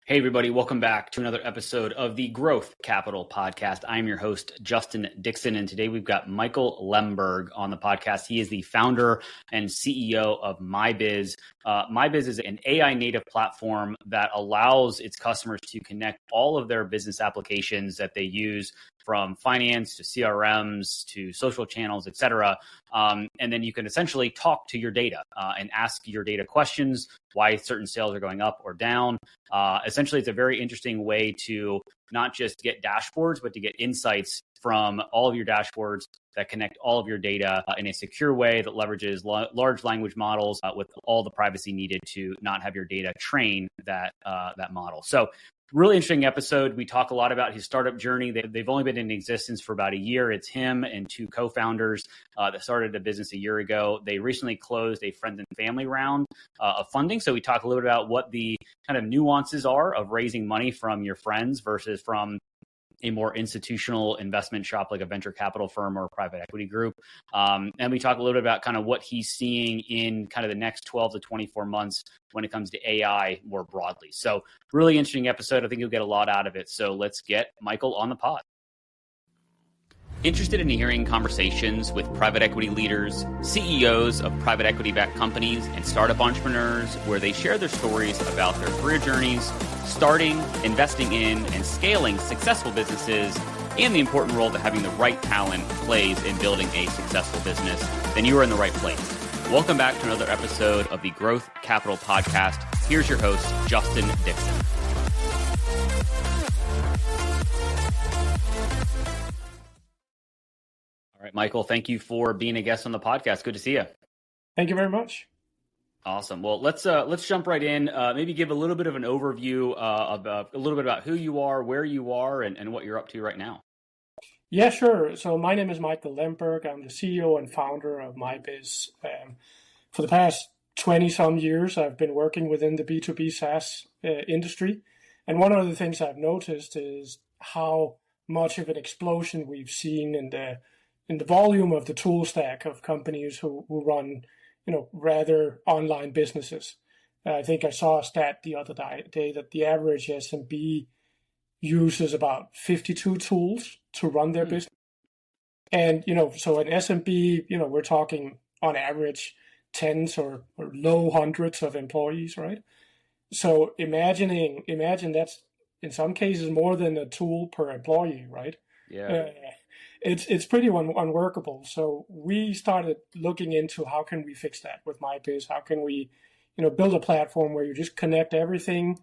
Hey, everybody. Welcome back to another episode of the Growth Capital Podcast. I'm your host, Justin Dixon, and today we've got Mikael Lemberg on the podcast. He is the founder and CEO of mybizz. mybizz is an AI native platform that allows its customers to connect all of their business applications that they use, from finance to CRMs to social channels, et cetera. And then you can essentially talk to your data and ask your data questions, why certain sales are going up or down. Essentially, it's a very interesting way to not just get dashboards, but to get insights from all of your dashboards that connect all of your data in a secure way that leverages large language models with all the privacy needed to not have your data train that model. So really interesting episode. We talk a lot about his startup journey. They've only been in existence for about a year. It's him and two co-founders that started a business a year ago. They recently closed a friends and family round of funding. So we talk a little bit about what the kind of nuances are of raising money from your friends versus from a more institutional investment shop like a venture capital firm or a private equity group. And we talk a little bit about kind of what he's seeing in kind of the next 12 to 24 months when it comes to AI more broadly. So really interesting episode. I think you'll get a lot out of it. So let's get Mikael on the pod. Interested in hearing conversations with private equity leaders, CEOs of private equity-backed companies, and startup entrepreneurs where they share their stories about their career journeys, starting, investing in, and scaling successful businesses, and the important role that having the right talent plays in building a successful business, then you are in the right place. Welcome back to another episode of the Growth Capital Podcast. Here's your host, Justin Dixon. All right, Mikael, thank you for being a guest on the podcast. Good to see you. Thank you very much. Awesome. Well, let's jump right in. Maybe give a little bit of an overview of a little bit about who you are, where you are, and what you're up to right now. Yeah, sure. So my name is Mikael Lemberg. I'm the CEO and founder of mybizz. For the past 20-some years, I've been working within the B2B SaaS industry. And one of the things I've noticed is how much of an explosion we've seen in the volume of the tool stack of companies who run, rather online businesses. I think I saw a stat the other day that the average SMB uses about 52 tools to run their business. And, so an SMB, we're talking on average tens or low hundreds of employees, right? So imagine that's in some cases more than a tool per employee, right? Yeah. It's pretty unworkable. So we started looking into how can we fix that with mybizz? How can we, build a platform where you just connect everything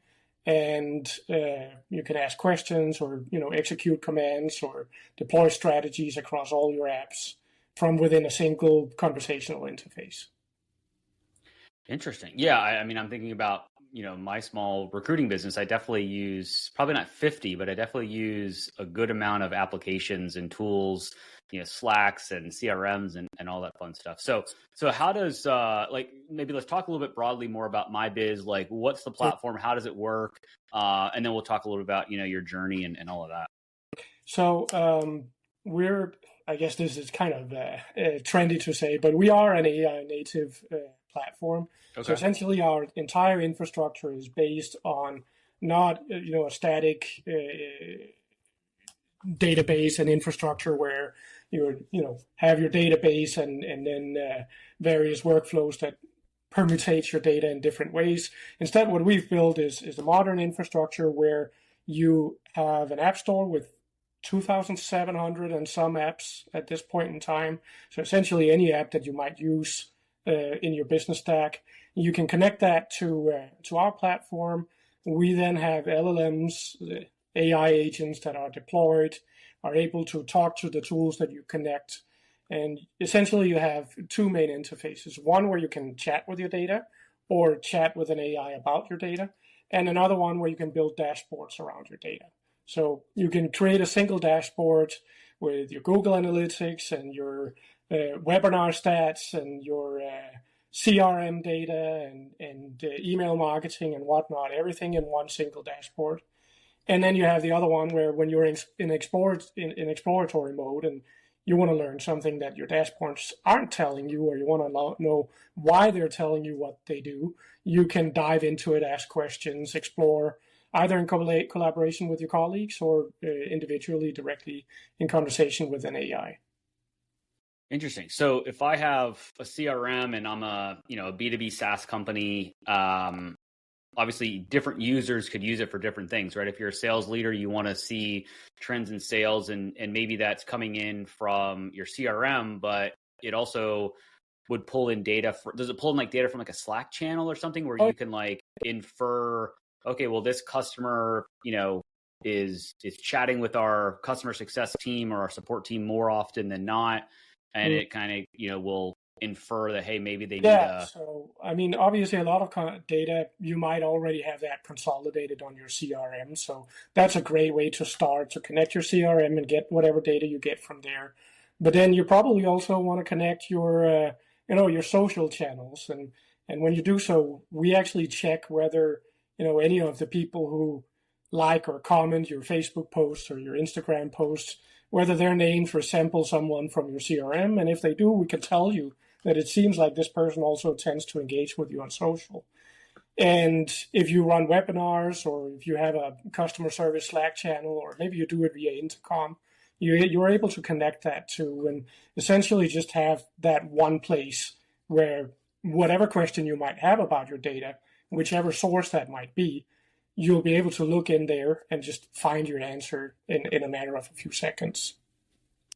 and you can ask questions or, execute commands or deploy strategies across all your apps from within a single conversational interface. Interesting. Yeah. I mean, I'm thinking about, my small recruiting business. I definitely use probably not 50, but I definitely use a good amount of applications and tools, Slacks and CRMs and all that fun stuff. So how does maybe let's talk a little bit broadly more about mybizz, like what's the platform? How does it work? And then we'll talk a little about, your journey and all of that. So I guess this is kind of trendy to say, but we are an AI native platform. Okay. So essentially our entire infrastructure is based on not, a static database and infrastructure where you have your database and then various workflows that permutate your data in different ways. Instead, what we've built is a modern infrastructure where you have an app store with 2,700 and some apps at this point in time. So essentially any app that you might use in your business stack, you can connect that to our platform. We then have LLMs, AI agents that are deployed, are able to talk to the tools that you connect. And essentially you have two main interfaces, one where you can chat with your data or chat with an AI about your data, and another one where you can build dashboards around your data. So you can create a single dashboard with your Google Analytics and your webinar stats and your CRM data and email marketing and whatnot, everything in one single dashboard. And then you have the other one where when you're in exploratory mode and you want to learn something that your dashboards aren't telling you, or you want to know why they're telling you what they do, you can dive into it, ask questions, explore either in collaboration with your colleagues or individually directly in conversation with an AI. Interesting. So if I have a CRM and I'm a B2B SaaS company, obviously different users could use it for different things, right? If you're a sales leader, you want to see trends in sales, and maybe that's coming in from your CRM, but it also would pull in data does it pull in like data from like a Slack channel or something where you can like infer, okay, well, this customer, is chatting with our customer success team or our support team more often than not. And it kind of, will infer that, hey, maybe they need So, I mean, obviously a lot of data, you might already have that consolidated on your CRM. So that's a great way to start, to connect your CRM and get whatever data you get from there. But then you probably also want to connect your, your social channels. And when you do so, we actually check whether, any of the people who like or comment your Facebook posts or your Instagram posts, whether their names resemble someone from your CRM. And if they do, we can tell you that it seems like this person also tends to engage with you on social. And if you run webinars, or if you have a customer service Slack channel, or maybe you do it via intercom, you're able to connect that to, and essentially just have that one place where whatever question you might have about your data, whichever source that might be, you'll be able to look in there and just find your answer in a matter of a few seconds.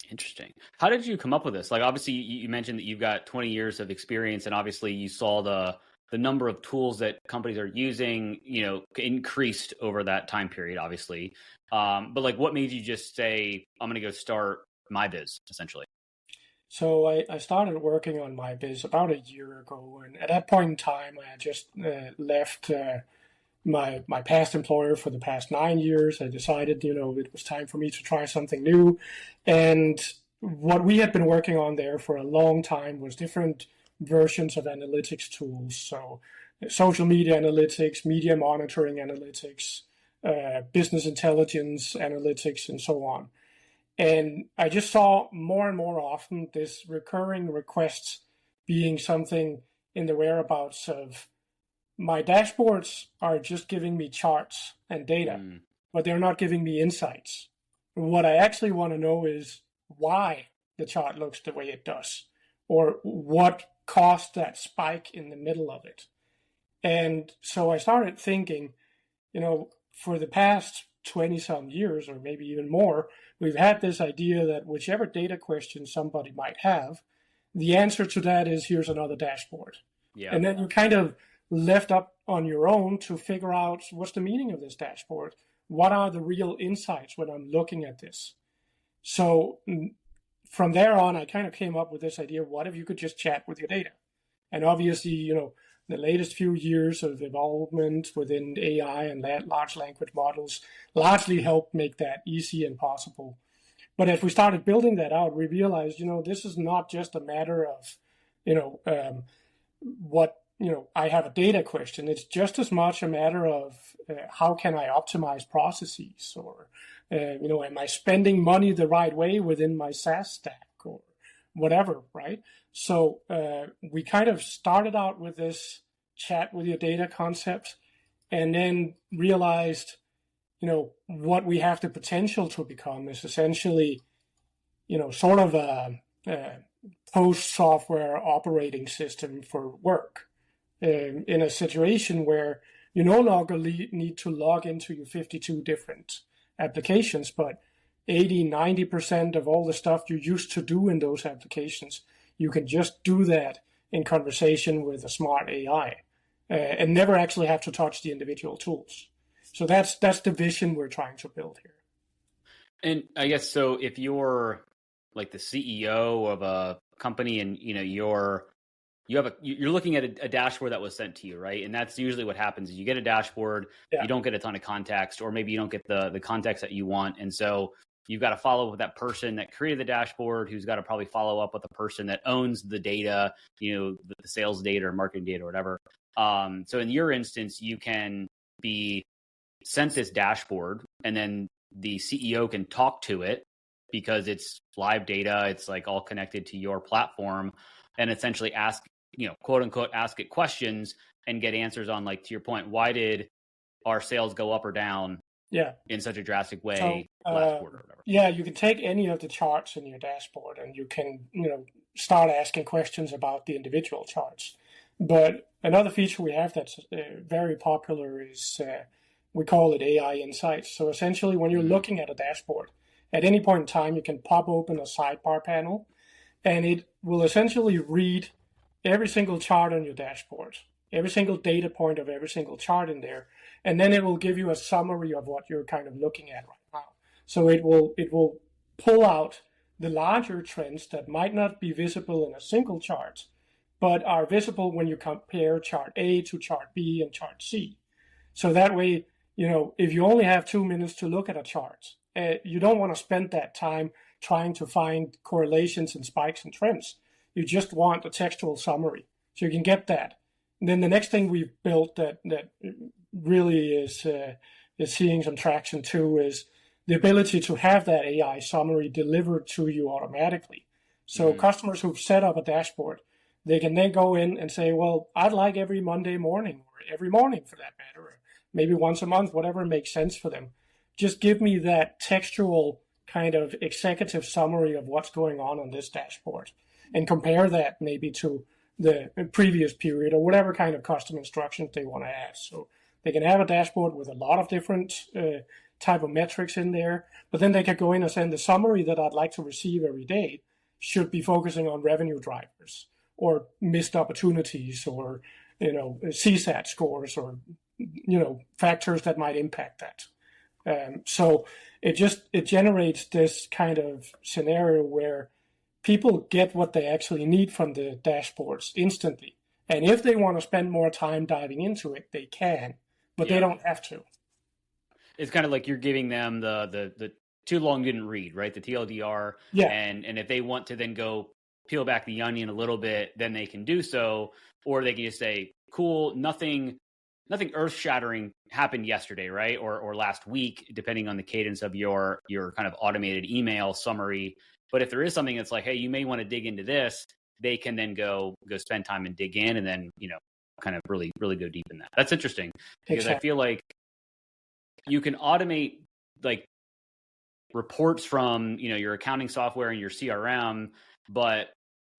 Interesting. How did you come up with this? Like, obviously, you mentioned that you've got 20 years of experience, and obviously you saw the number of tools that companies are using, increased over that time period, obviously. But like, what made you just say, I'm going to go start mybizz, essentially? So I started working on mybizz about a year ago, and at that point in time, I had just left my past employer for the past 9 years. I decided, it was time for me to try something new. And what we had been working on there for a long time was different versions of analytics tools. So social media analytics, media monitoring analytics, business intelligence analytics, and so on. And I just saw more and more often this recurring requests being something in the whereabouts of, my dashboards are just giving me charts and data, but they're not giving me insights. What I actually want to know is why the chart looks the way it does, or what caused that spike in the middle of it. And so I started thinking, for the past 20 some years, or maybe even more, we've had this idea that whichever data question somebody might have, the answer to that is, here's another dashboard. Yeah. And then you kind of left up on your own to figure out, what's the meaning of this dashboard? What are the real insights when I'm looking at this? So from there on, I kind of came up with this idea, what if you could just chat with your data? And obviously, the latest few years of development within AI and large language models largely helped make that easy and possible. But as we started building that out, we realized, this is not just a matter of, I have a data question. It's just as much a matter of how can I optimize processes, or, am I spending money the right way within my SaaS stack, or whatever, right? So we kind of started out with this chat with your data concept, and then realized, what we have the potential to become is essentially, sort of a post-software operating system for work. In a situation where you no longer need to log into your 52 different applications, but 80-90% of all the stuff you used to do in those applications, you can just do that in conversation with a smart AI, and never actually have to touch the individual tools. So that's the vision we're trying to build here. And I guess, so if you're like the CEO of a company, and you're looking at a dashboard that was sent to you, right? And that's usually what happens is you get a dashboard, you don't get a ton of context, or maybe you don't get the context that you want. And so you've got to follow up with that person that created the dashboard, who's got to probably follow up with the person that owns the data, the sales data or marketing data or whatever. So in your instance, you can be sent this dashboard, and then the CEO can talk to it because it's live data. It's like all connected to your platform, and essentially ask, quote unquote, ask it questions and get answers on, like, to your point, why did our sales go up or down Yeah. in such a drastic way last quarter or whatever. Yeah, you can take any of the charts in your dashboard and you can, start asking questions about the individual charts. But another feature we have that's very popular is we call it AI Insights. So essentially, when you're looking at a dashboard, at any point in time, you can pop open a sidebar panel, and it will essentially read every single chart on your dashboard, every single data point of every single chart in there, and then it will give you a summary of what you're kind of looking at right now. So it will pull out the larger trends that might not be visible in a single chart, but are visible when you compare chart A to chart B and chart C. So that way, if you only have 2 minutes to look at a chart, you don't want to spend that time trying to find correlations and spikes and trends. You just want a textual summary. So you can get that. And then the next thing we've built that really is seeing some traction too is the ability to have that AI summary delivered to you automatically. So customers who've set up a dashboard, they can then go in and say, well, I'd like every Monday morning, or every morning for that matter, or maybe once a month, whatever makes sense for them. Just give me that textual kind of executive summary of what's going on this dashboard, and compare that maybe to the previous period or whatever kind of custom instructions they want to add. So they can have a dashboard with a lot of different type of metrics in there, but then they can go in and say the summary that I'd like to receive every day should be focusing on revenue drivers or missed opportunities or, CSAT scores or, factors that might impact that. So it generates this kind of scenario where people get what they actually need from the dashboards instantly. And if they want to spend more time diving into it, they can, but they don't have to. It's kind of like you're giving them the too long didn't read, right? The TLDR. Yeah. And if they want to then go peel back the onion a little bit, then they can do so. Or they can just say, cool, nothing earth-shattering happened yesterday, right? Or last week, depending on the cadence of your kind of automated email summary. But if there is something that's like, hey, you may want to dig into this, they can then go spend time and dig in and then, kind of really, really go deep in that. That's interesting because I feel like you can automate like reports from, your accounting software and your CRM, but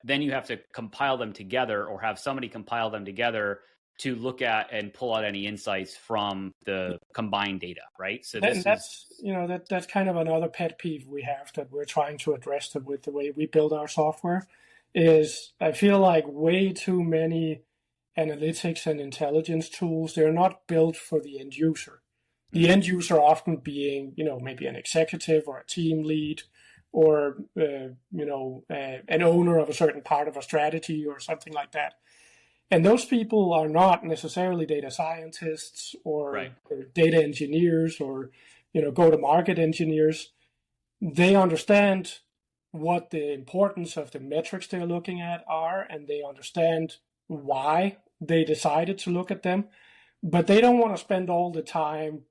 then you have to compile them together or have somebody compile them together to look at and pull out any insights from the combined data, right? So that's kind of another pet peeve we have that we're trying to address with the way we build our software is I feel like way too many analytics and intelligence tools, they're not built for the end user. The end user often being, maybe an executive or a team lead or, an owner of a certain part of a strategy or something like that. And those people are not necessarily data scientists or data engineers or, go-to-market engineers. They understand what the importance of the metrics they're looking at are, and they understand why they decided to look at them. But they don't want to spend all the time,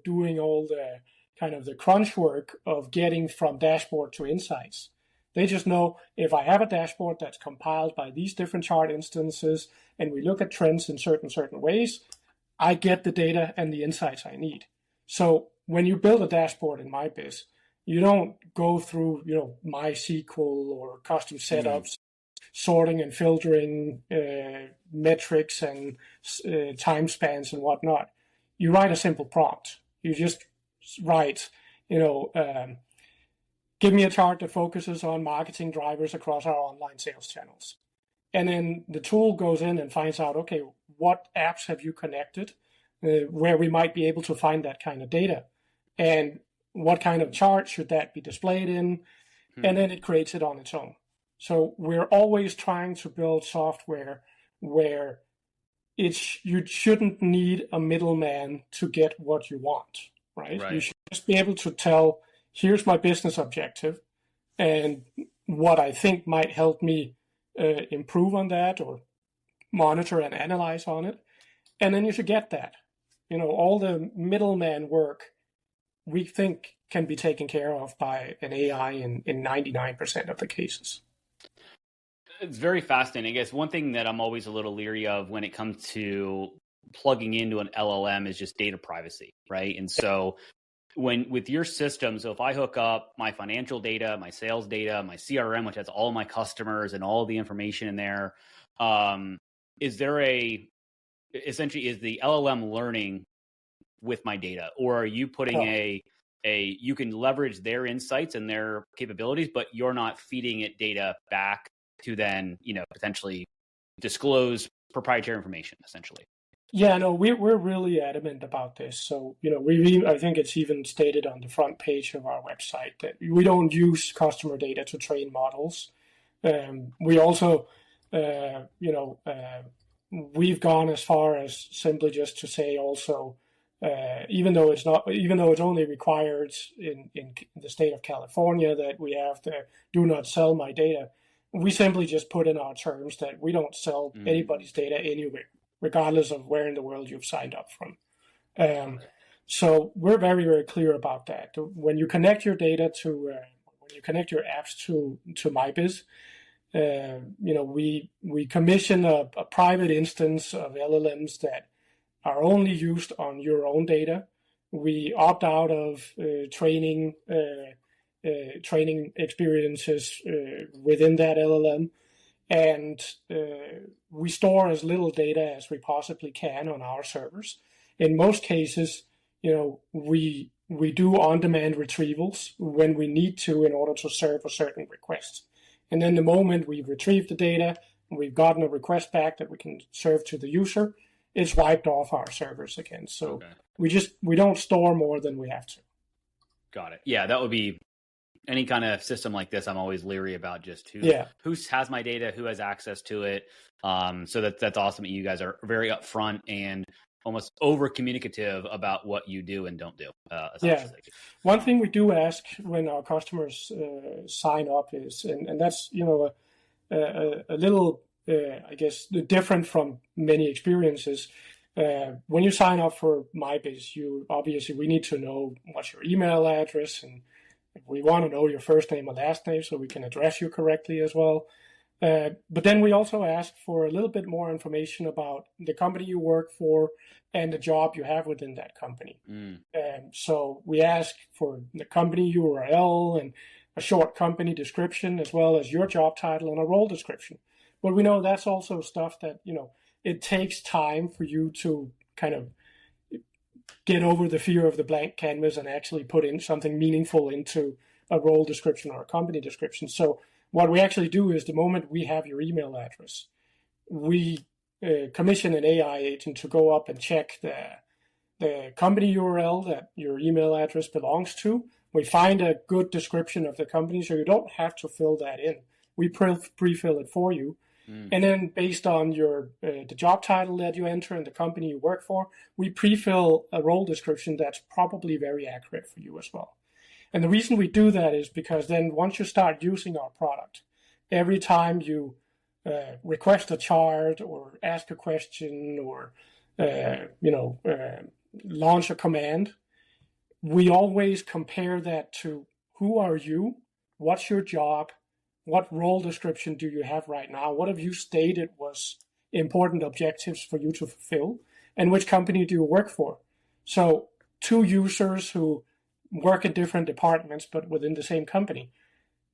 doing all the kind of the crunch work of getting from dashboard to insights. They just know if I have a dashboard that's compiled by these different chart instances and we look at trends in certain ways, I get the data and the insights I need. So when you build a dashboard in mybizz, you don't go through, MySQL or custom setups, sorting and filtering metrics and time spans and whatnot. You write a simple prompt. You just write, give me a chart that focuses on marketing drivers across our online sales channels. And then the tool goes in and finds out, okay, what apps have you connected where we might be able to find that kind of data? And what kind of chart should that be displayed in? And then it creates it on its own. So we're always trying to build software where you shouldn't need a middleman to get what you want, right? You should just be able to tell, here's my business objective and what I think might help me improve on that or monitor and analyze on it. And then you should get that. All the middleman work we think can be taken care of by an AI in 99% of the cases. It's very fascinating. I guess one thing that I'm always a little leery of when it comes to plugging into an LLM is just data privacy, right? And so with your system, so if I hook up my financial data, my sales data, my CRM, which has all my customers and all the information in there, is the LLM learning with my data, or are you putting you can leverage their insights and their capabilities, but you're not feeding it data back to then, potentially disclose proprietary information, essentially? Yeah, no, we're really adamant about this. So, I think it's even stated on the front page of our website that we don't use customer data to train models. We also, we've gone as far as simply just to say also, even though it's only required in the state of California that we have to do not sell my data, we simply just put in our terms that we don't sell anybody's data anywhere, regardless of where in the world you've signed up from. So we're very, very clear about that. When you connect your data when you connect your apps to mybizz, we commission a private instance of LLMs that are only used on your own data. We opt out of training experiences within that LLM, and we store as little data as we possibly can on our servers. In most cases, we do on-demand retrievals when we need to in order to serve a certain request. And then the moment we've retrieved the data, we've gotten a request back that we can serve to the user, it's wiped off our servers again. So we don't store more than we have to. Got it. Yeah, that would be any kind of system like this. I'm always leery about just who has my data, who has access to it. So that's awesome that you guys are very upfront and almost over communicative about what you do and don't do. One thing we do ask when our customers sign up is, and that's a little I guess different from many experiences. When you sign up for mybizz, we need to know what's your email address, and we want to know your first name and last name so we can address you correctly as well. But then we also ask for a little bit more information about the company you work for and the job you have within that company. So we ask for the company URL and a short company description, as well as your job title and a role description. But we know that's also stuff that, it takes time for you to kind of get over the fear of the blank canvas and actually put in something meaningful into a role description or a company description. So what we actually do is the moment we have your email address, we commission an AI agent to go up and check the company URL that your email address belongs to. We find a good description of the company, so you don't have to fill that in. We pre-fill it for you. And then based on the job title that you enter and the company you work for, we pre-fill a role description that's probably very accurate for you as well. And the reason we do that is because then once you start using our product, every time you request a chart or ask a question or launch a command, we always compare that to who are you, what's your job, what role description do you have right now, what have you stated was important objectives for you to fulfill, and which company do you work for. So two users who work in different departments but within the same company,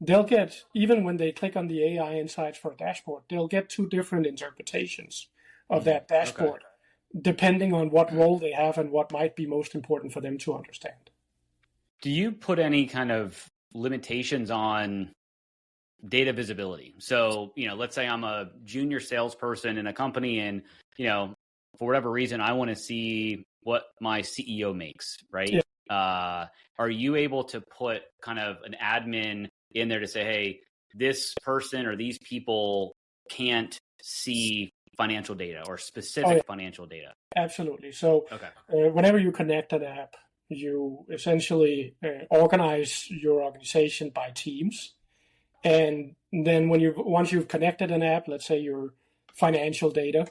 they'll get, even when they click on the AI Insights for a dashboard, they'll get two different interpretations of that dashboard, depending on what role they have and what might be most important for them to understand. Do you put any kind of limitations on data visibility? So, let's say I'm a junior salesperson in a company and, for whatever reason, I want to see what my CEO makes, right? Yeah. Are you able to put kind of an admin in there to say, hey, this person or these people can't see financial data or specific financial data? Absolutely. So whenever you connect an app, you essentially organize your organization by teams. And then once you've connected an app, let's say your financial data,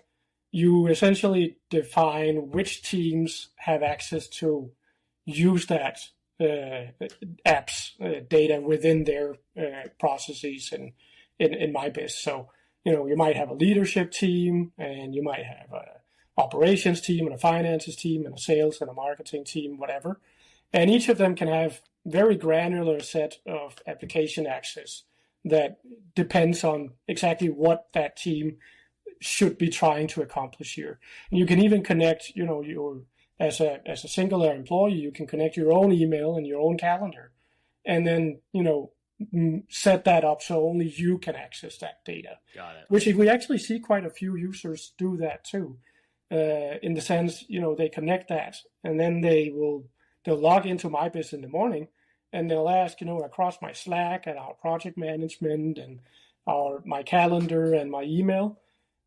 you essentially define which teams have access to use that app's data within their processes in mybizz. So, you might have a leadership team, and you might have operations team and a finances team and a sales and a marketing team, whatever. And each of them can have very granular set of application access that depends on exactly what that team should be trying to accomplish here. And you can even connect, your as a singular employee, you can connect your own email and your own calendar, and then set that up so only you can access that data. Got it. Which we actually see quite a few users do that too, in the sense they connect that, and then they'll log into mybizz in the morning, and they'll ask across my Slack and our project management and my calendar and my email,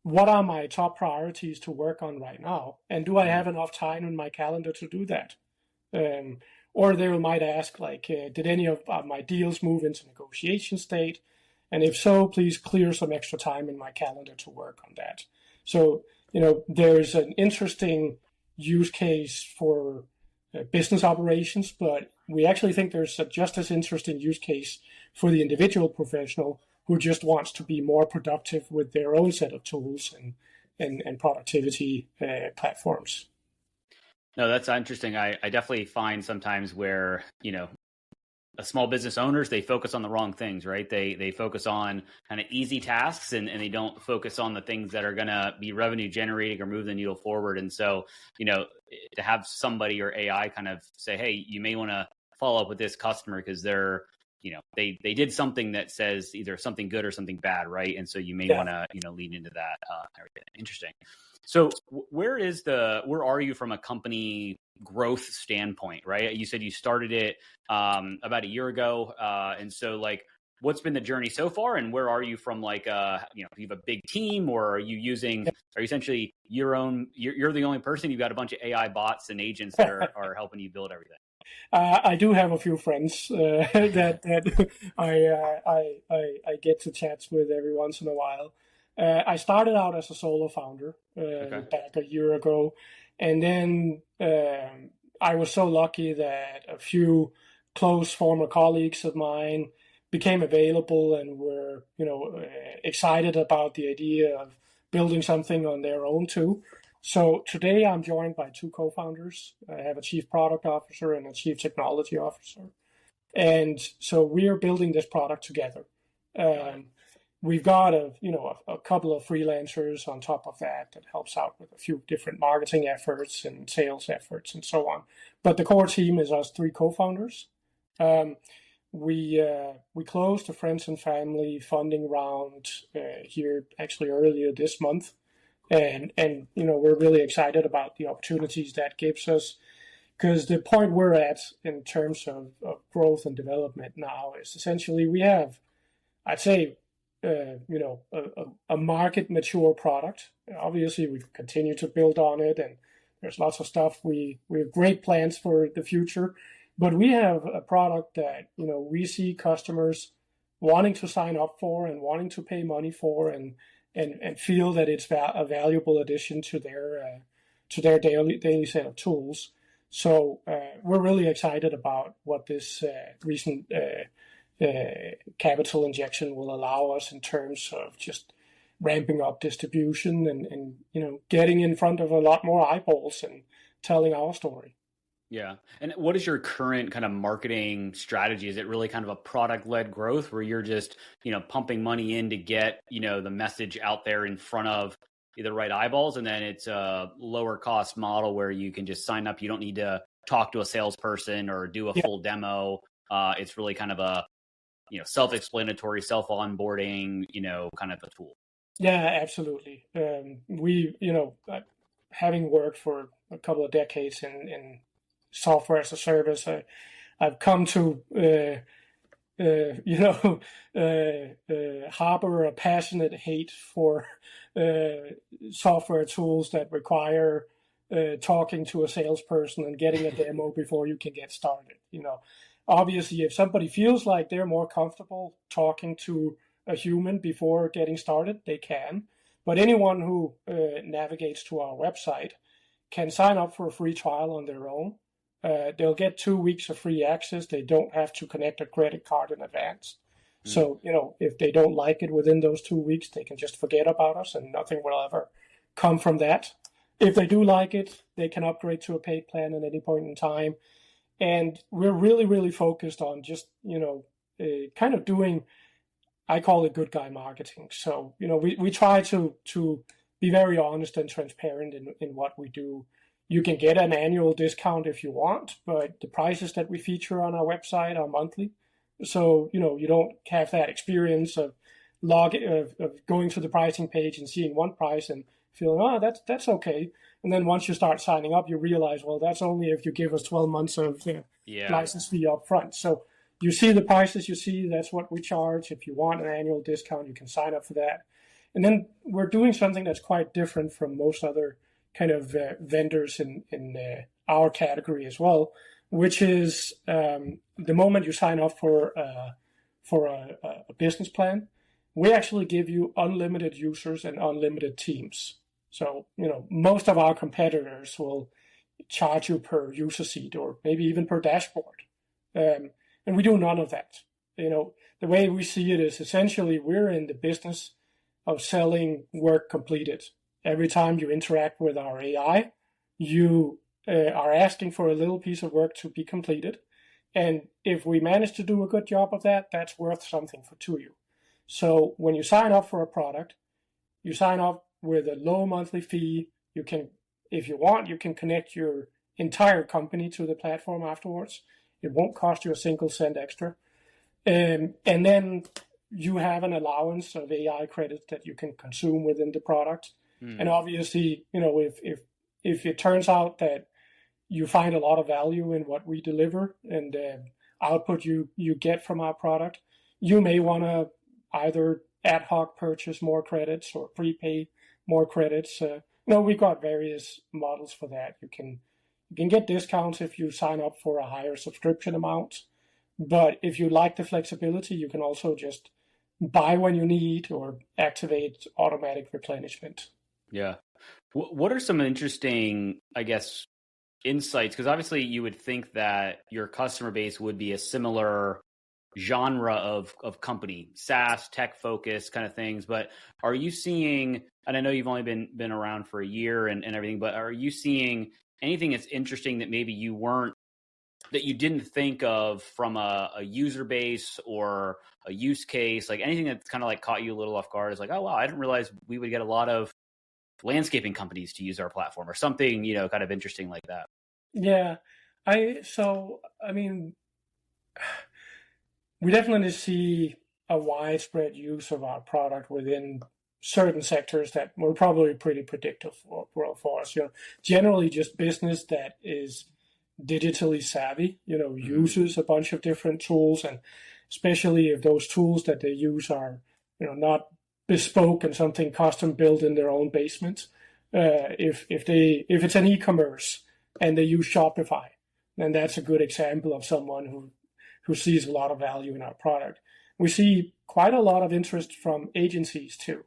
what are my top priorities to work on right now? And do I have enough time in my calendar to do that? Or they might ask, did any of my deals move into negotiation state? And if so, please clear some extra time in my calendar to work on that. So, there's an interesting use case for business operations, but we actually think there's a just as interesting use case for the individual professional who just wants to be more productive with their own set of tools and productivity platforms. No, that's interesting. I definitely find sometimes where, small business owners, they focus on the wrong things, right? They focus on kind of easy tasks and they don't focus on the things that are going to be revenue generating or move the needle forward. And so, to have somebody or AI kind of say, hey, you may want to follow up with this customer because they're, they did something that says either something good or something bad, right? And so you may want to, lean into that. Interesting. So where are you from a company growth standpoint, right? You said you started it about a year ago. And so what's been the journey so far, and where are you from do you have a big team, or are you essentially you're the only person, you've got a bunch of AI bots and agents that are helping you build everything? I do have a few friends that I get to chats with every once in a while. I started out as a solo founder back a year ago, and then I was so lucky that a few close former colleagues of mine became available and were excited about the idea of building something on their own too. So today I'm joined by two co-founders. I have a chief product officer and a chief technology officer. And so we are building this product together. We've got a couple of freelancers on top of that helps out with a few different marketing efforts and sales efforts and so on. But the core team is us three co-founders. We closed a friends and family funding round here actually earlier this month. And we're really excited about the opportunities that gives us, because the point we're at in terms of growth and development now is essentially we have, I'd say, a market mature product. Obviously, we continue to build on it, and there's lots of stuff. We have great plans for the future, but we have a product that we see customers wanting to sign up for and wanting to pay money for, and feel that it's a valuable addition to their daily set of tools. So we're really excited about what this recent capital injection will allow us in terms of just ramping up distribution and getting in front of a lot more eyeballs and telling our story. Yeah. And what is your current kind of marketing strategy? Is it really kind of a product-led growth where you're just, pumping money in to get, the message out there in front of the right eyeballs, and then it's a lower cost model where you can just sign up. You don't need to talk to a salesperson or do a full demo. It's really kind of a, self-explanatory, self-onboarding, kind of a tool. Yeah, absolutely. We, having worked for a couple of decades in software as a service, I've come to harbor a passionate hate for software tools that require talking to a salesperson and getting a demo before you can get started. Obviously, if somebody feels like they're more comfortable talking to a human before getting started, they can. But anyone who navigates to our website can sign up for a free trial on their own. They'll get 2 weeks of free access. They don't have to connect a credit card in advance. So, if they don't like it within those 2 weeks, they can just forget about us and nothing will ever come from that. if they do like it, they can upgrade to a paid plan at any point in time. And we're really, really focused on just, kind of doing, I call it good guy marketing. So, we try to be very honest and transparent in what we do. You can get an annual discount if you want, but the prices that we feature on our website are monthly. So, you don't have that experience of going to the pricing page and seeing one price and feeling, oh, that's okay. And then once you start signing up, you realize, well, that's only if you give us 12 months of license fee up front. So you see the prices you see, that's what we charge. If you want an annual discount, you can sign up for that. And then we're doing something that's quite different from most other kind of vendors in our category as well, which is the moment you sign up for a business plan, we actually give you unlimited users and unlimited teams. So, most of our competitors will charge you per user seat or maybe even per dashboard. And we do none of that. The way we see it is essentially we're in the business of selling work completed. Every time you interact with our AI, you are asking for a little piece of work to be completed. And if we manage to do a good job of that, that's worth something to you. So when you sign up for a product, you sign up with a low monthly fee. You can, if you want, you can connect your entire company to the platform afterwards. It won't cost you a single cent extra. And then you have an allowance of AI credits that you can consume within the product. And obviously, if it turns out that you find a lot of value in what we deliver and the output you get from our product, you may want to either ad hoc purchase more credits or prepay more credits. We've got various models for that. You can get discounts if you sign up for a higher subscription amount. But if you like the flexibility, you can also just buy when you need or activate automatic replenishment. Yeah. What are some interesting, I guess, insights? Because obviously you would think that your customer base would be a similar genre of company, SaaS, tech focused kind of things. But are you seeing, and I know you've only been around for a year and everything, but are you seeing anything that's interesting that maybe that you didn't think of from a user base or a use case, like anything that's kind of like caught you a little off guard is like, oh, wow, I didn't realize we would get a lot of landscaping companies to use our platform or something, kind of interesting like that. Yeah. We definitely see a widespread use of our product within certain sectors that were probably pretty predictive for us. Generally just business that is digitally savvy, uses a bunch of different tools, and especially if those tools that they use are, not bespoke and something custom built in their own basement. If it's an e-commerce and they use Shopify, then that's a good example of someone who sees a lot of value in our product. We see quite a lot of interest from agencies too.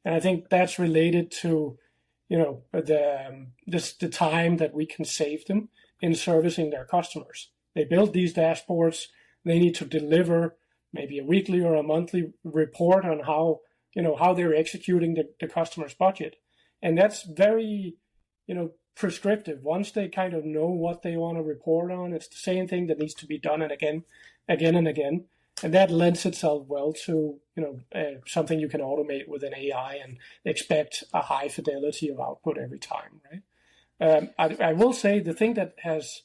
And I think that's related to, the time that we can save them in servicing their customers. They build these dashboards. They need to deliver maybe a weekly or a monthly report on how they're executing the customer's budget. And that's very, prescriptive. Once they kind of know what they want to report on, it's the same thing that needs to be done and again and again. And that lends itself well to, something you can automate with an AI and expect a high fidelity of output every time, right? I will say the thing that has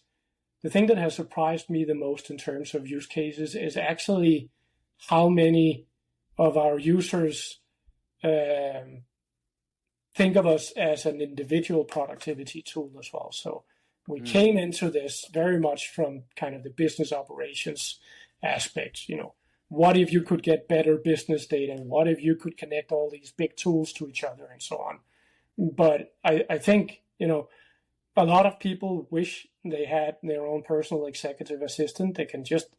surprised me the most in terms of use cases is actually how many of our users think of us as an individual productivity tool as well. So we came into this very much from kind of the business operations aspect. What if you could get better business data? What if you could connect all these big tools to each other and so on? But I think, a lot of people wish they had their own personal executive assistant. They can just,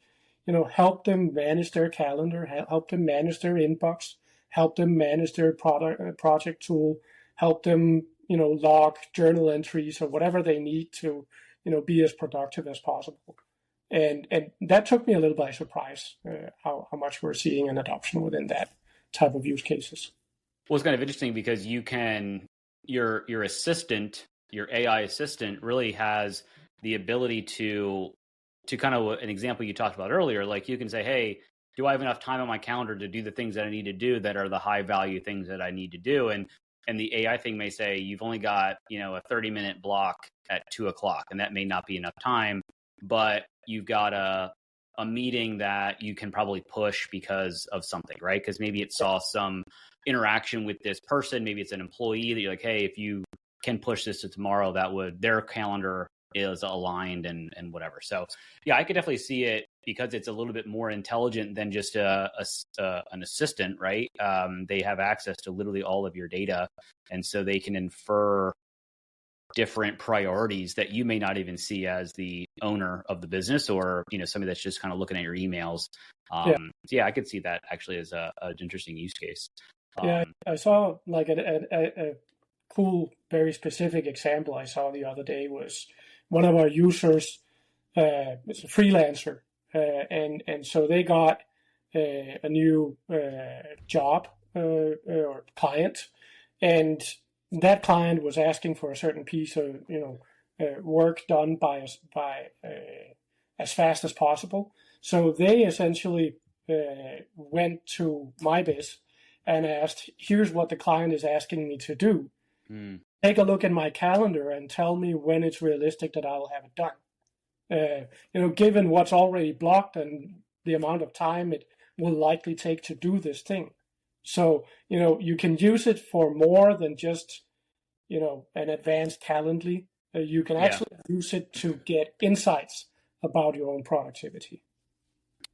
help them manage their calendar, help them manage their inbox, help them manage their project tool, help them, log journal entries or whatever they need to, be as productive as possible. And that took me a little by surprise, how much we're seeing an adoption within that type of use cases. Well, it's kind of interesting because you can your assistant, your AI assistant, really has the ability to kind of an example you talked about earlier. Like you can say, hey, do I have enough time on my calendar to do the things that I need to do that are the high value things that I need to do? And the AI thing may say you've only got, you know, a 30-minute block at 2:00, and that may not be enough time, but you've got a meeting that you can probably push because of something, right? Because maybe it saw some interaction with this person, maybe it's an employee that you're like, hey, if you can push this to tomorrow, that would, their calendar is aligned and whatever. So yeah, I could definitely see it because it's a little bit more intelligent than just an assistant, right? They have access to literally all of your data, and so they can infer different priorities that you may not even see as the owner of the business, or, you know, somebody that's just kind of looking at your emails. Yeah, I could see that actually as an interesting use case. Yeah, I saw like a cool, very specific example I saw the other day was one of our users is a freelancer, and so they got a new job or client, and that client was asking for a certain piece of work done by as fast as possible. So they essentially went to mybizz and asked, "Here's what the client is asking me to do. Take a look at my calendar and tell me when it's realistic that I'll have it done." Given what's already blocked and the amount of time it will likely take to do this thing. So, you can use it for more than just, an advanced Calendly. You can actually use it to get insights about your own productivity.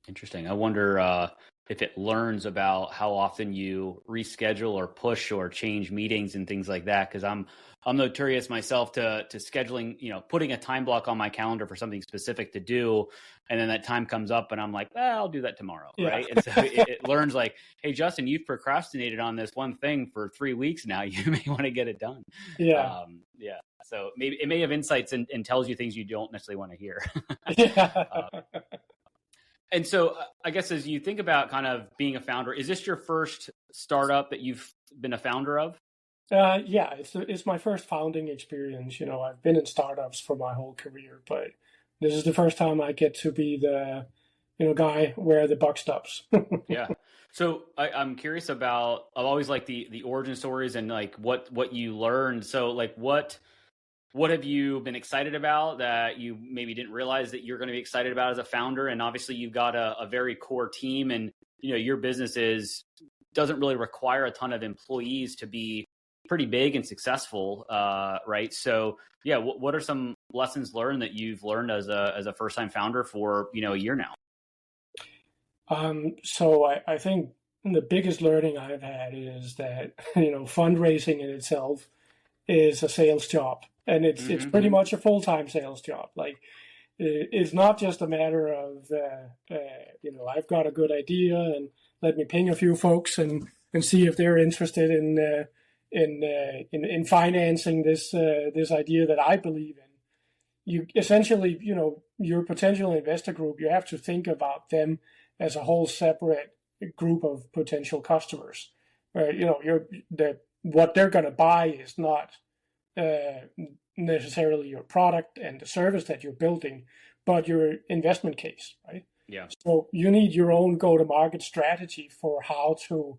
Interesting. I wonder if it learns about how often you reschedule or push or change meetings and things like that. Because I'm notorious myself to scheduling, putting a time block on my calendar for something specific to do, and then that time comes up and I'm like, I'll do that tomorrow, right? And so it learns like, hey, Justin, you've procrastinated on this one thing for 3 weeks now. You may want to get it done. Yeah. So maybe it may have insights and tells you things you don't necessarily want to hear. And so I guess as you think about kind of being a founder, is this your first startup that you've been a founder of? Yeah, it's my first founding experience. I've been in startups for my whole career, but this is the first time I get to be the, guy where the buck stops. Yeah. So I'm curious about, I've always liked the origin stories and like what you learned. So like what have you been excited about that you maybe didn't realize that you're going to be excited about as a founder? And obviously you've got a very core team, and your business doesn't really require a ton of employees to be pretty big and successful, right? So yeah, what are some lessons learned that you've learned as a first time founder for a year now? So I think the biggest learning I've had is that fundraising in itself is a sales job. And it's pretty much a full-time sales job. Like, it's not just a matter of, I've got a good idea and let me ping a few folks and see if they're interested in financing this idea that I believe in. You essentially, your potential investor group, you have to think about them as a whole separate group of potential customers. What they're going to buy is not necessarily your product and the service that you're building, but your investment case, right? Yeah. So you need your own go-to-market strategy for how to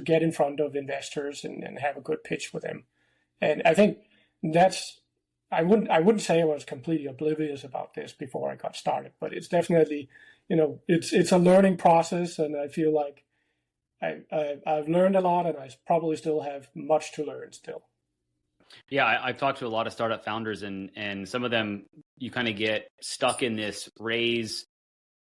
get in front of investors and have a good pitch with them. And I think I wouldn't say I was completely oblivious about this before I got started, but it's definitely, it's a learning process, and I feel like I've learned a lot, and I probably still have much to learn still. Yeah, I've talked to a lot of startup founders, and some of them, you kind of get stuck in this raise,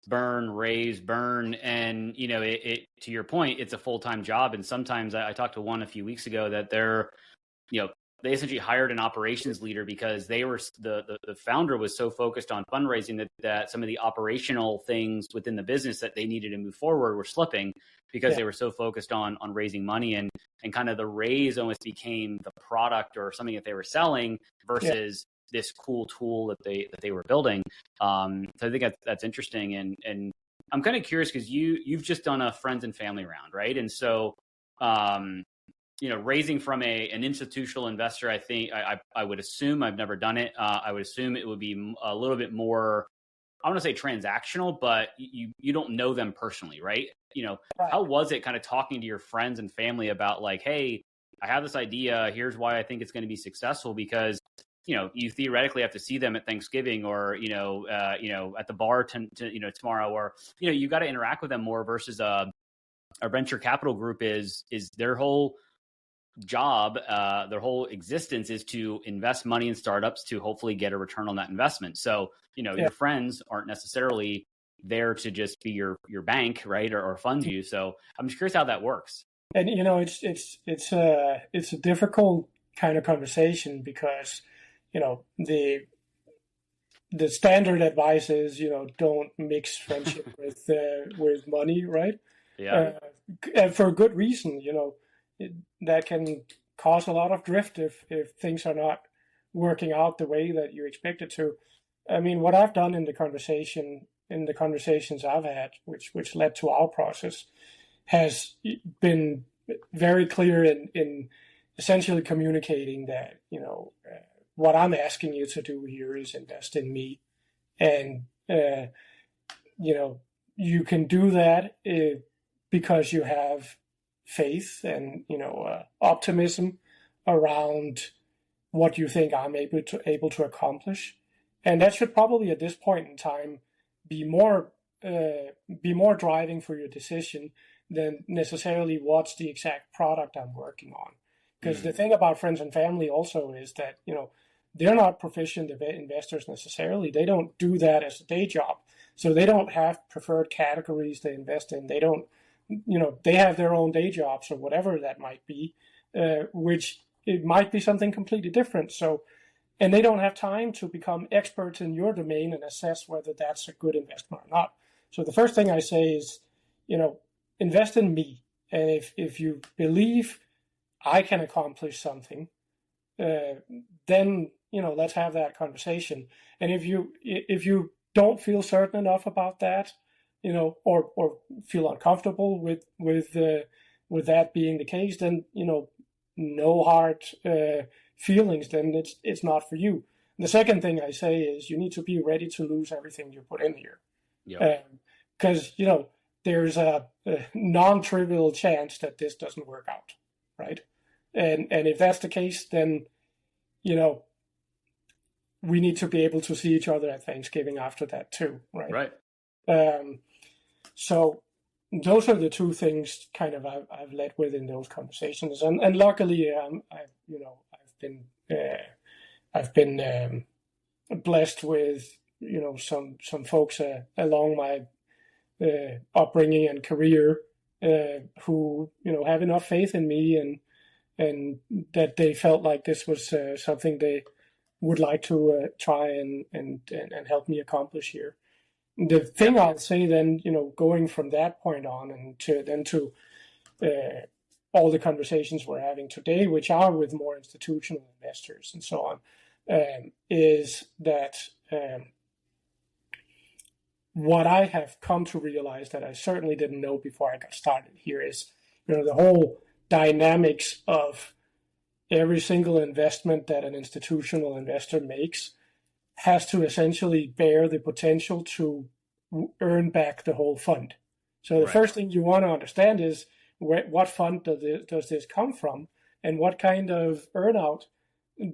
burn, and it to your point, it's a full-time job. And sometimes I talked to one a few weeks ago that they essentially hired an operations leader because they were the founder was so focused on fundraising that some of the operational things within the business that they needed to move forward were slipping because they were so focused on raising money, and kind of the raise almost became the product or something that they were selling versus this cool tool that they were building. So I think that's interesting, and I'm kind of curious because you've just done a friends and family round, right? And so raising from an institutional investor, I think I would assume, I've never done it. I would assume it would be a little bit more, I want to say transactional, but you don't know them personally, right? How was it kind of talking to your friends and family about like, hey, I have this idea. Here's why I think it's going to be successful, because you theoretically have to see them at Thanksgiving or at the bar tomorrow, or you got to interact with them more versus our venture capital group is their whole job, their whole existence is to invest money in startups to hopefully get a return on that investment. So your friends aren't necessarily there to just be your bank, right, or fund you. So I'm just curious how that works. And it's a difficult kind of conversation because the standard advice is don't mix friendship with money, right? Yeah. And for a good reason. That can cause a lot of drift if things are not working out the way that you expect it to. I mean, what I've done in the conversations I've had, which led to our process, has been very clear in essentially communicating that what I'm asking you to do here is invest in me, and you can do that because you have faith and optimism around what you think I'm able to accomplish, and that should probably at this point in time be more driving for your decision than necessarily what's the exact product I'm working on. Because the thing about friends and family also is that they're not proficient investors necessarily. They don't do that as a day job, so they don't have preferred categories they invest in. They don't. They have their own day jobs or whatever that might be, which it might be something completely different. So, and they don't have time to become experts in your domain and assess whether that's a good investment or not. So the first thing I say is, invest in me. And if you believe I can accomplish something, then, let's have that conversation. And if you don't feel certain enough about that, or feel uncomfortable with that being the case, then no hard feelings. Then it's not for you. And the second thing I say is you need to be ready to lose everything you put in here, because there's a non-trivial chance that this doesn't work out, right? And if that's the case, then we need to be able to see each other at Thanksgiving after that too, right? Right. So those are the two things kind of I've led with in those conversations, and luckily I've been blessed with some folks along my upbringing and career who have enough faith in me and that they felt like this was something they would like to try and help me accomplish here. The thing I'll say then, going from that point on and to all the conversations we're having today, which are with more institutional investors and so on, is that what I have come to realize that I certainly didn't know before I got started here is, the whole dynamics of every single investment that an institutional investor makes has to essentially bear the potential to earn back the whole fund. So the first thing you want to understand is what fund does this come from, and what kind of earnout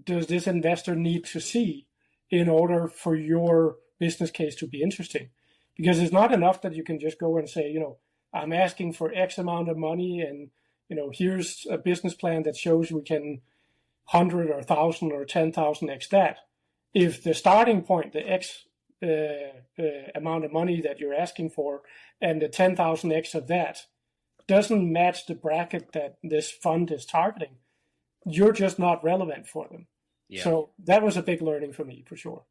does this investor need to see in order for your business case to be interesting? Because it's not enough that you can just go and say, I'm asking for X amount of money, and here's a business plan that shows we can 100 or 1,000 or 10,000 X that. If the starting point, the X amount of money that you're asking for, and the 10,000 X of that doesn't match the bracket that this fund is targeting, you're just not relevant for them. Yeah. So that was a big learning for me, for sure.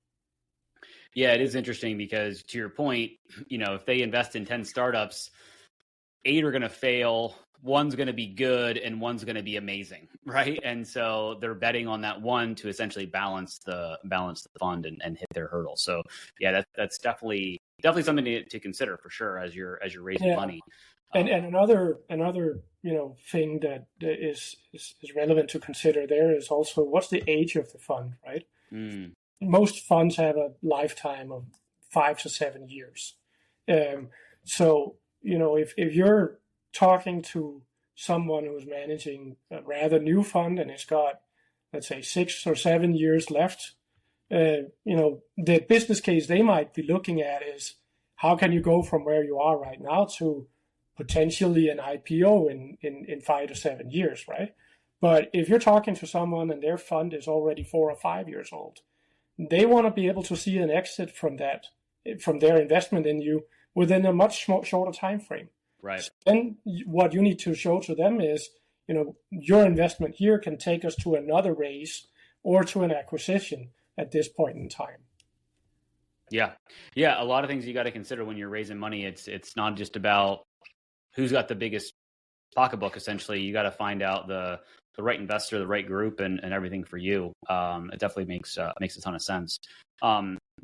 Yeah, it is interesting because to your point, if they invest in 10 startups, 8 are going to fail, 1's going to be good, and 1's going to be amazing, right? And so they're betting on that one to essentially balance the fund and hit their hurdle. So yeah, that's definitely something to consider for sure as you're raising money. And another thing that is relevant to consider there is also what's the age of the fund, right? Most funds have a lifetime of 5 to 7 years. So if you're talking to someone who's managing a rather new fund and it's got, let's say, 6 or 7 years left, the business case they might be looking at is how can you go from where you are right now to potentially an IPO in 5 to 7 years, right? But if you're talking to someone and their fund is already 4 or 5 years old, they want to be able to see an exit from their investment in you within a much shorter time frame. Right. So then what you need to show to them is, your investment here can take us to another raise or to an acquisition at this point in time. Yeah. A lot of things you got to consider when you're raising money. It's not just about who's got the biggest pocketbook. Essentially, you got to find out the right investor, the right group, and everything for you. It definitely makes a ton of sense.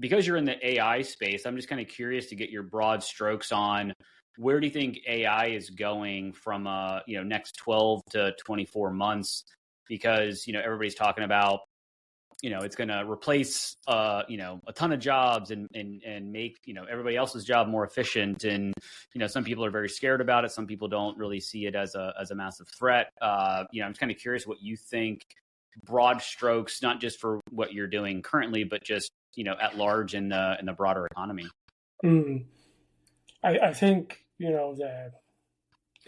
Because you're in the AI space, I'm just kind of curious to get your broad strokes on where do you think AI is going from next 12 to 24 months? Because everybody's talking about it's going to replace a ton of jobs and make everybody else's job more efficient. And some people are very scared about it. Some people don't really see it as a massive threat. I'm just kind of curious what you think, broad strokes, not just for what you're doing currently, but just at large in the broader economy. I think the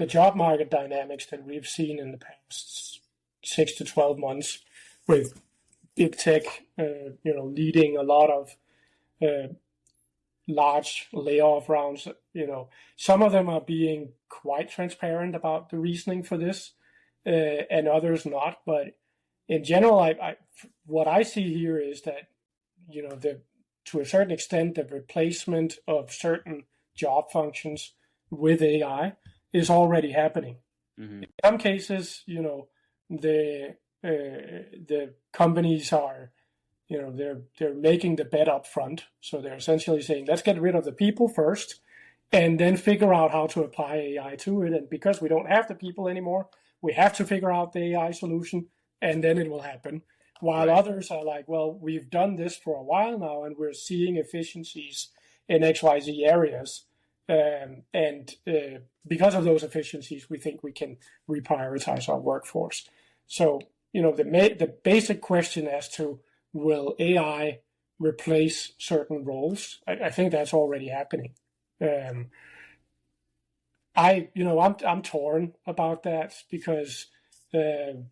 job market dynamics that we've seen in the past 6 to 12 months with big tech, leading a lot of large layoff rounds. Some of them are being quite transparent about the reasoning for this, and others not. But in general, what I see here is that to a certain extent, the replacement of certain job functions with AI is already happening. Mm-hmm. In some cases, the companies are, they're making the bet up front. So they're essentially saying, let's get rid of the people first and then figure out how to apply AI to it. And because we don't have the people anymore, we have to figure out the AI solution and then it will happen. While others are like, well, we've done this for a while now and we're seeing efficiencies in XYZ areas. And because of those efficiencies, we think we can reprioritize our workforce. So, the basic question as to will AI replace certain roles, I think that's already happening. I'm torn about that because, I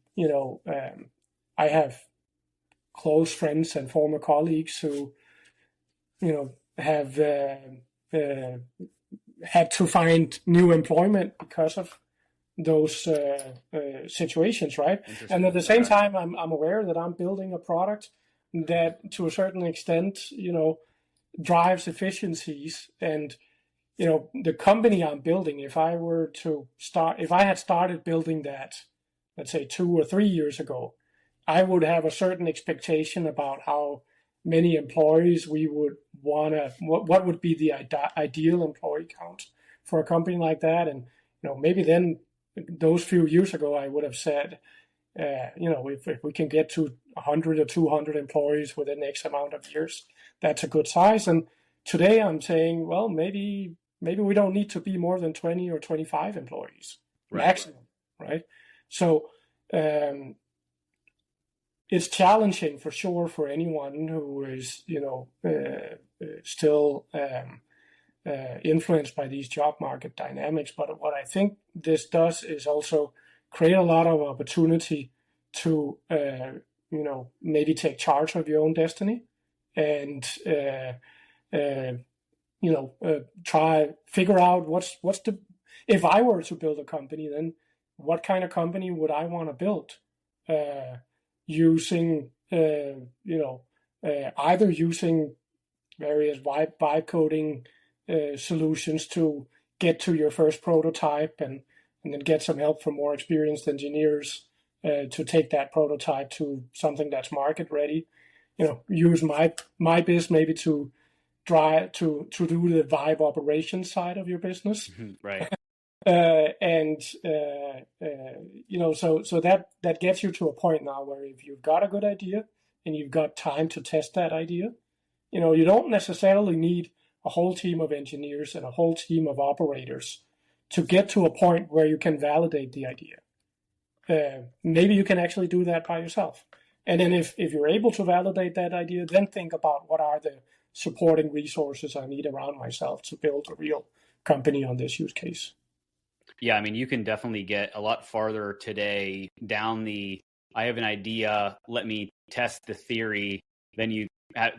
have close friends and former colleagues who, have had to find new employment because of those situations, right? And at the same time, I'm aware that I'm building a product that, to a certain extent, drives efficiencies. And the company I'm building, if I had started building that, let's say 2 or 3 years ago, I would have a certain expectation about how many employees we would want to, what would be the ideal employee count for a company like that. And, maybe then those few years ago, I would have said, if we can get to 100 or 200 employees within X amount of years, that's a good size. And today I'm saying, well, maybe we don't need to be more than 20 or 25 employees maximum, right? So, it's challenging for sure for anyone who is, still influenced by these job market dynamics. But what I think this does is also create a lot of opportunity to, maybe take charge of your own destiny and, try figure out if I were to build a company, then what kind of company would I want to build? Using, either using various vibe coding solutions to get to your first prototype and then get some help from more experienced engineers to take that prototype to something that's market ready. Use mybizz maybe to try to do the vibe operations side of your business. Right. And so that gets you to a point now where if you've got a good idea and you've got time to test that idea, you don't necessarily need a whole team of engineers and a whole team of operators to get to a point where you can validate the idea. Maybe you can actually do that by yourself. And then if you're able to validate that idea, then think about what are the supporting resources I need around myself to build a real company on this use case. Yeah, I mean, you can definitely get a lot farther today down I have an idea, let me test the theory, than you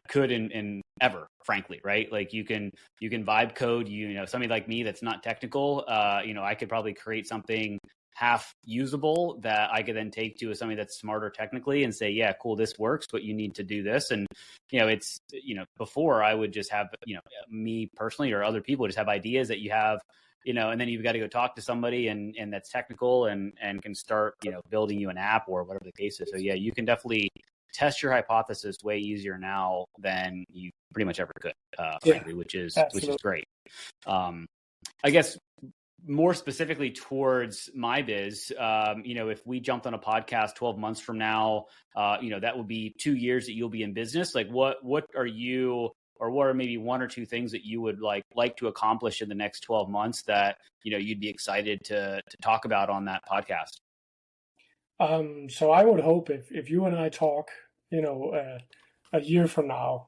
could in ever, frankly, right? Like you can vibe code, somebody like me that's not technical, I could probably create something half usable that I could then take to somebody that's smarter technically and say, yeah, cool, this works, but you need to do this. And, it's, before I would just have, me personally or other people just have ideas that you have, and then you've got to go talk to somebody and that's technical and can start, building you an app or whatever the case is. So yeah, you can definitely test your hypothesis way easier now than you pretty much ever could, frankly, which is great. I guess more specifically towards MyBizz, if we jumped on a podcast 12 months from now, that would be 2 years that you'll be in business. Like what are you, or what are maybe one or two things that you would like to accomplish in the next 12 months that, you'd be excited to talk about on that podcast? So I would hope if you and I talk, a year from now,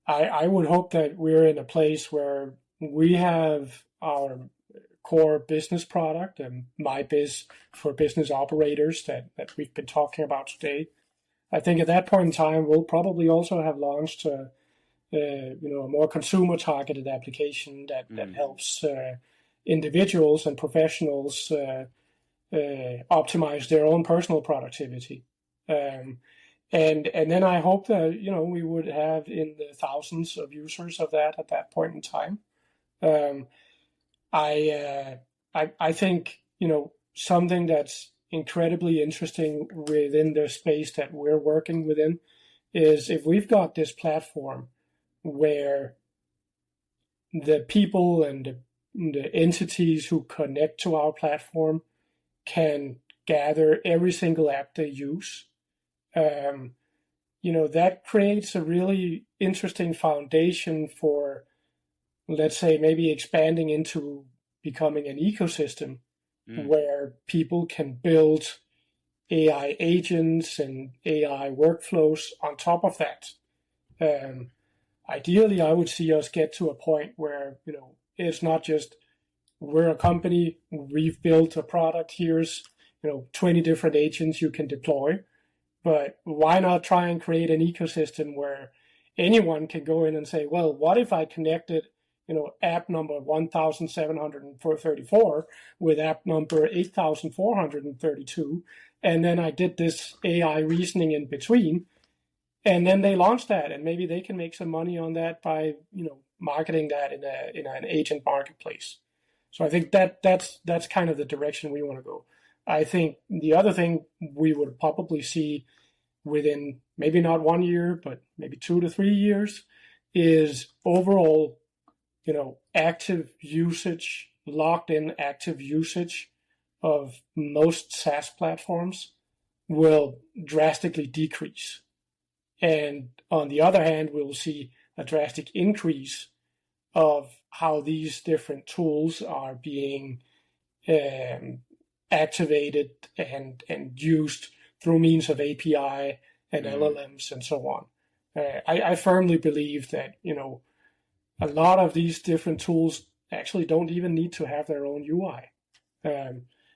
I would hope that we're in a place where we have our core business product and MyBizz for business operators that we've been talking about today. I think at that point in time, we'll probably also have launched a more consumer targeted application that helps individuals and professionals optimize their own personal productivity. And then I hope that, we would have in the thousands of users of that at that point in time. I think, something that's incredibly interesting within the space that we're working within is if we've got this platform where the people and the entities who connect to our platform can gather every single app they use, that creates a really interesting foundation for, let's say, maybe expanding into becoming an ecosystem where people can build AI agents and AI workflows on top of that. Ideally, I would see us get to a point where, it's not just we're a company, we've built a product, here's, 20 different agents you can deploy. But why not try and create an ecosystem where anyone can go in and say, well, what if I connected app number 1734 with app number 8432, and then I did this AI reasoning in between, and then they launch that, and maybe they can make some money on that by marketing that in an agent marketplace. So I think that's kind of the direction we want to go. I think the other thing we would probably see within maybe not 1 year, but maybe 2 to 3 years is overall active usage, logged in active usage of most SaaS platforms will drastically decrease. And on the other hand, we'll see a drastic increase of how these different tools are being activated and used through means of API and LLMs and so on. I firmly believe that, a lot of these different tools actually don't even need to have their own UI.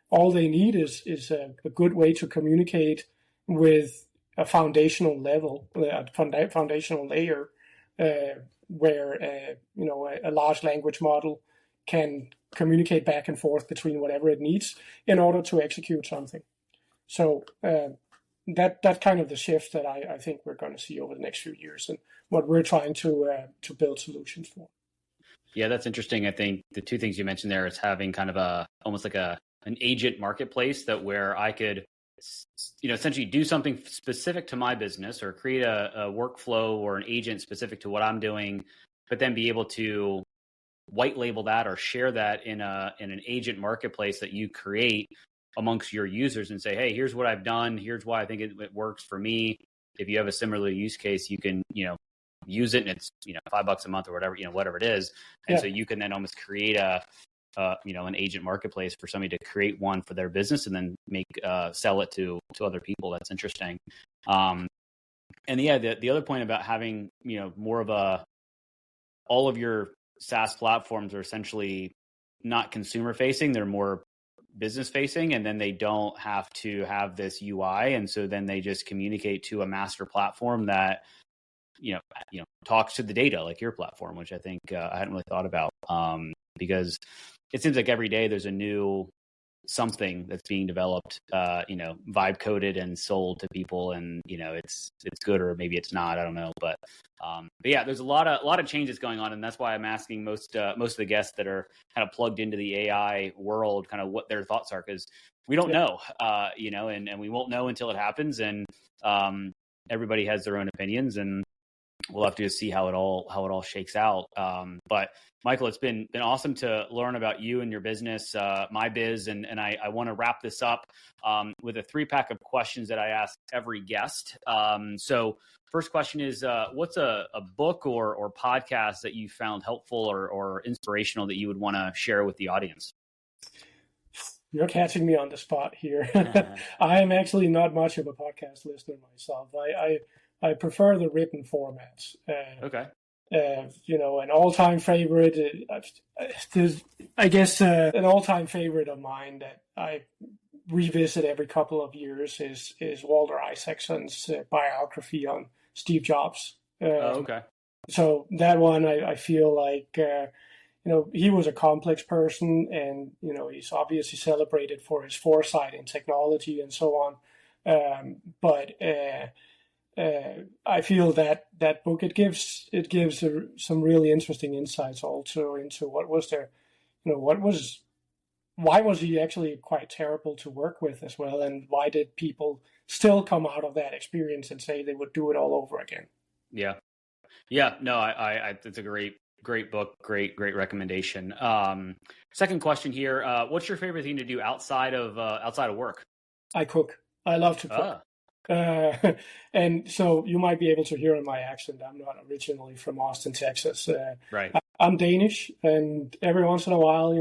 All they need is a good way to communicate with a foundational level, a foundational layer, where a large language model can communicate back and forth between whatever it needs in order to execute something. So that's kind of the shift that I think we're going to see over the next few years, and what we're trying to build solutions for. Yeah, that's interesting. I think the two things you mentioned there is having kind of almost like an agent marketplace where I could, essentially do something specific to my business or create a workflow or an agent specific to what I'm doing, but then be able to white label that or share that in an agent marketplace that you create amongst your users and say, hey, here's what I've done. Here's why I think it works for me. If you have a similar use case, you can, use it, and it's, $5 a month or whatever, whatever it is. And so you can then almost create an agent marketplace for somebody to create one for their business and then sell it to other people. That's interesting. And the other point about having, more of all of your SaaS platforms are essentially not consumer facing. They're more business facing, and then they don't have to have this UI. And so then they just communicate to a master platform that, talks to the data like your platform, which I think I hadn't really thought about, because it seems like every day there's a new something that's being developed, vibe coded and sold to people, and it's good, or maybe it's not, I don't know, but yeah, there's a lot of changes going on, and that's why I'm asking most of the guests that are kind of plugged into the AI world kind of what their thoughts are, because we don't know, and we won't know until it happens, and everybody has their own opinions, and we'll have to see how it all shakes out. But Michael, it's been awesome to learn about you and your business, mybizz, and I want to wrap this up with a 3-pack of questions that I ask every guest. So first question is, what's a book or podcast that you found helpful or inspirational that you would want to share with the audience? You're catching me on the spot here. I am actually not much of a podcast listener myself. I prefer the written formats. Okay. An all-time favorite, I guess an all-time favorite of mine that I revisit every couple of years is Walter Isaacson's biography on Steve Jobs. Okay. So that one, I feel like, he was a complex person, and, he's obviously celebrated for his foresight in technology and so on. But I feel that book, it gives some really interesting insights also into what was there, why was he actually quite terrible to work with as well, and why did people still come out of that experience and say they would do it all over again? Yeah. No, I it's a great book, great recommendation. Second question here: what's your favorite thing to do outside of work? I cook. I love to cook. And so you might be able to hear in my accent, I'm not originally from Austin, Texas. Right. I'm Danish, and every once in a while,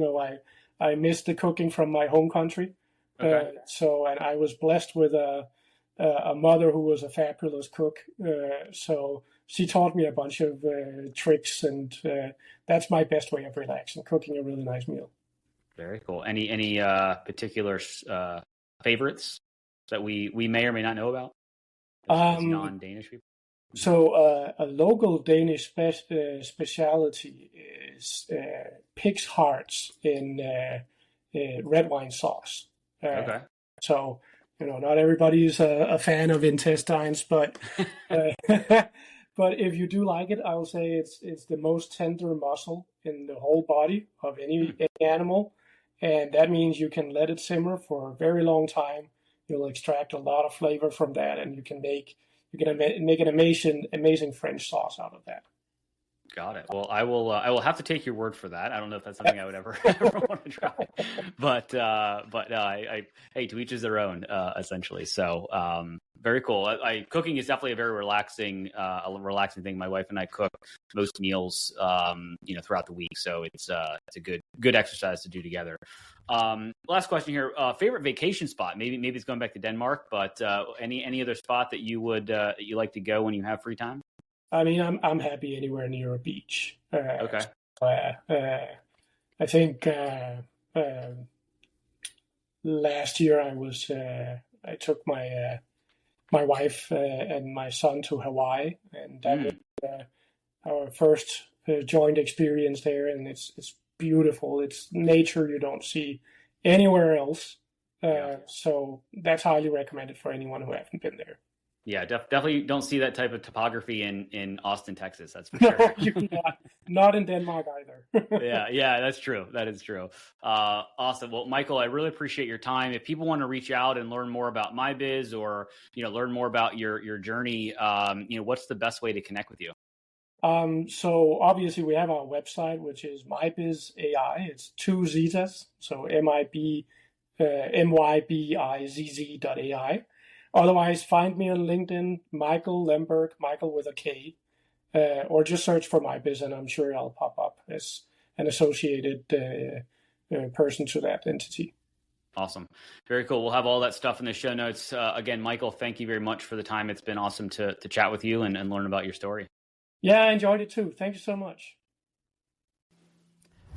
I miss the cooking from my home country. Okay. And I was blessed with a mother who was a fabulous cook. So she taught me a bunch of tricks, and that's my best way of relaxing, cooking a really nice meal. Very cool. Any particular favorites that we may or may not know about as non-Danish people? So a local Danish specialty is pig's hearts in red wine sauce. Okay. So, not everybody is a fan of intestines, but but if you do like it, I will say it's the most tender muscle in the whole body of any animal, and that means you can let it simmer for a very long time. You'll extract a lot of flavor from that, and you can make an amazing French sauce out of that. Got it. Well, I will have to take your word for that. I don't know if that's something I would ever want to try, but hey, to each is their own, essentially. So, very cool. Cooking is definitely a very relaxing thing. My wife and I cook most meals, throughout the week. So it's a good exercise to do together. Last question here. Favorite vacation spot? Maybe it's going back to Denmark, but any other spot that you would you like to go when you have free time? I mean, I'm happy anywhere near a beach. Okay. I think last year I took my wife and my son to Hawaii, and that was our first joint experience there, and it's beautiful. It's nature you don't see anywhere else. So that's highly recommended for anyone who hasn't been there. Yeah, definitely don't see that type of topography in Austin, Texas. That's for sure. No, not in Denmark either. Yeah, that's true. That is true. Awesome. Well, Michael, I really appreciate your time. If people want to reach out and learn more about mybizz or learn more about your journey, what's the best way to connect with you? So obviously we have our website, which is mybizz AI. It's 2 zetas, so mybizz.ai. Otherwise, find me on LinkedIn, Mikael Lemberg, Michael with a K, or just search for mybizz, and I'm sure I'll pop up as an associated person to that entity. Awesome. Very cool. We'll have all that stuff in the show notes. Again, Mikael, thank you very much for the time. It's been awesome to chat with you and learn about your story. Yeah, I enjoyed it too. Thank you so much.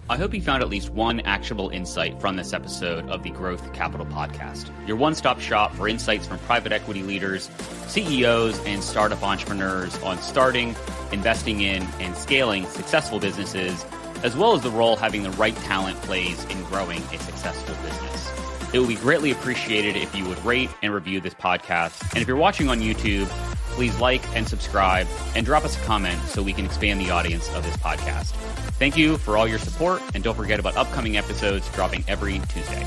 I hope you found at least one actionable insight from this episode of the Growth Capital Podcast, your one-stop shop for insights from private equity leaders, CEOs, and startup entrepreneurs on starting, investing in, and scaling successful businesses, as well as the role having the right talent plays in growing a successful business. It would be greatly appreciated if you would rate and review this podcast. And if you're watching on YouTube, please like and subscribe and drop us a comment so we can expand the audience of this podcast. Thank you for all your support, and don't forget about upcoming episodes dropping every Tuesday.